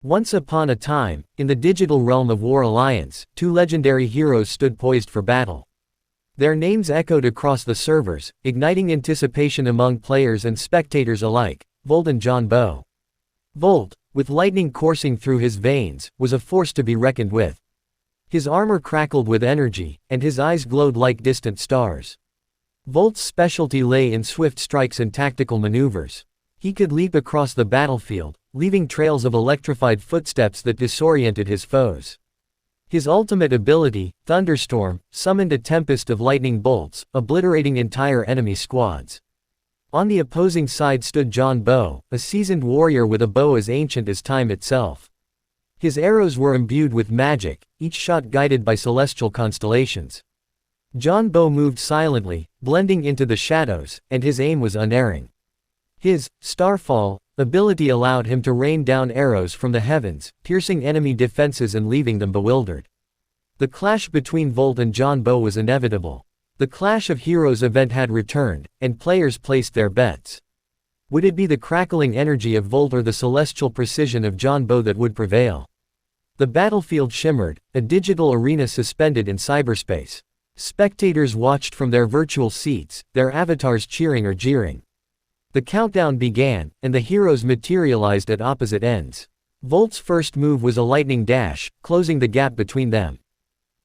Once upon a time, in the digital realm of War Alliance, two legendary heroes stood poised for battle. Their names echoed across the servers, igniting anticipation among players and spectators alike: Volt and John Bow. Volt, with lightning coursing through his veins, was a force to be reckoned with. His armor crackled with energy, and his eyes glowed like distant stars. Volt's specialty lay in swift strikes and tactical maneuvers. He could leap across the battlefield, leaving trails of electrified footsteps that disoriented his foes. His ultimate ability, Thunderstorm, summoned a tempest of lightning bolts, obliterating entire enemy squads. On the opposing side stood John Bow, a seasoned warrior with a bow as ancient as time itself. His arrows were imbued with magic, each shot guided by celestial constellations. John Bow moved silently, blending into the shadows, and his aim was unerring. His Starfall ability allowed him to rain down arrows from the heavens, piercing enemy defenses and leaving them bewildered. The clash between Volt and John Bow was inevitable. The Clash of Heroes event had returned, and players placed their bets. Would it be the crackling energy of Volt or the celestial precision of John Bow that would prevail? The battlefield shimmered, a digital arena suspended in cyberspace. Spectators watched from their virtual seats, their avatars cheering or jeering. The countdown began, and the heroes materialized at opposite ends. Volt's first move was a lightning dash, closing the gap between them.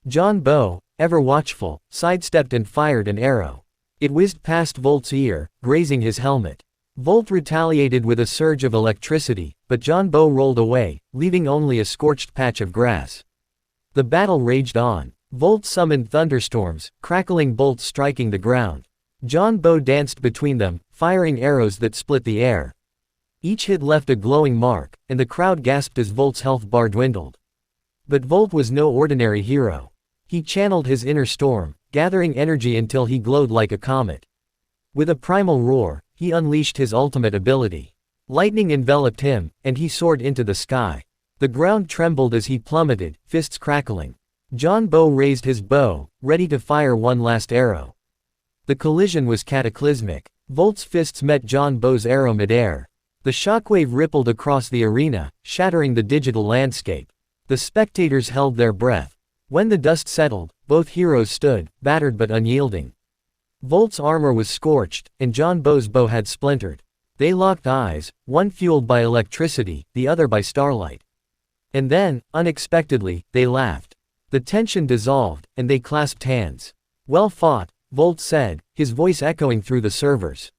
John Bow, ever watchful, sidestepped and fired an arrow. It whizzed past Volt's ear, grazing his helmet. Volt retaliated with a surge of electricity, but John Bow rolled away, leaving only a scorched patch of grass. The battle raged on. Volt summoned thunderstorms, crackling bolts striking the ground. John Bow danced between them, firing arrows that split the air. Each hit left a glowing mark, and the crowd gasped as Volt's health bar dwindled. But Volt was no ordinary hero. He channeled his inner storm, gathering energy until he glowed like a comet. With a primal roar, he unleashed his ultimate ability. Lightning enveloped him, and he soared into the sky. The ground trembled as he plummeted, fists crackling. John Bow raised his bow, ready to fire one last arrow. The collision was cataclysmic. Volt's fists met John Bow's arrow midair. The shockwave rippled across the arena, shattering the digital landscape. The spectators held their breath. When the dust settled, both heroes stood, battered but unyielding. Volt's armor was scorched, and John Bow's bow had splintered. They locked eyes, one fueled by electricity, the other by starlight. And then, unexpectedly, they laughed. The tension dissolved, and they clasped hands. "Well fought," Volt said, his voice echoing through the servers.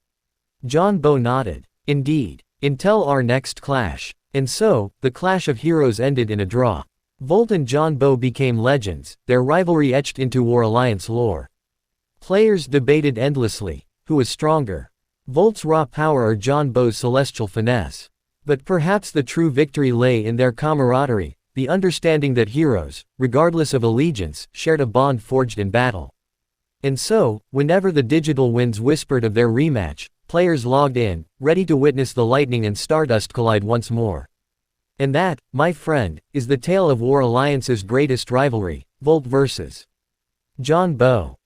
John Bow nodded. "Indeed. Until our next clash." And so, the Clash of Heroes ended in a draw. Volt and John Bow became legends, their rivalry etched into War Alliance lore. Players debated endlessly. Who was stronger? Volt's raw power or John Bow's celestial finesse? But perhaps the true victory lay in their camaraderie, the understanding that heroes, regardless of allegiance, shared a bond forged in battle. And so, whenever the digital winds whispered of their rematch, players logged in, ready to witness the lightning and stardust collide once more. And that, my friend, is the tale of War Alliance's greatest rivalry, Volt vs. John Bow.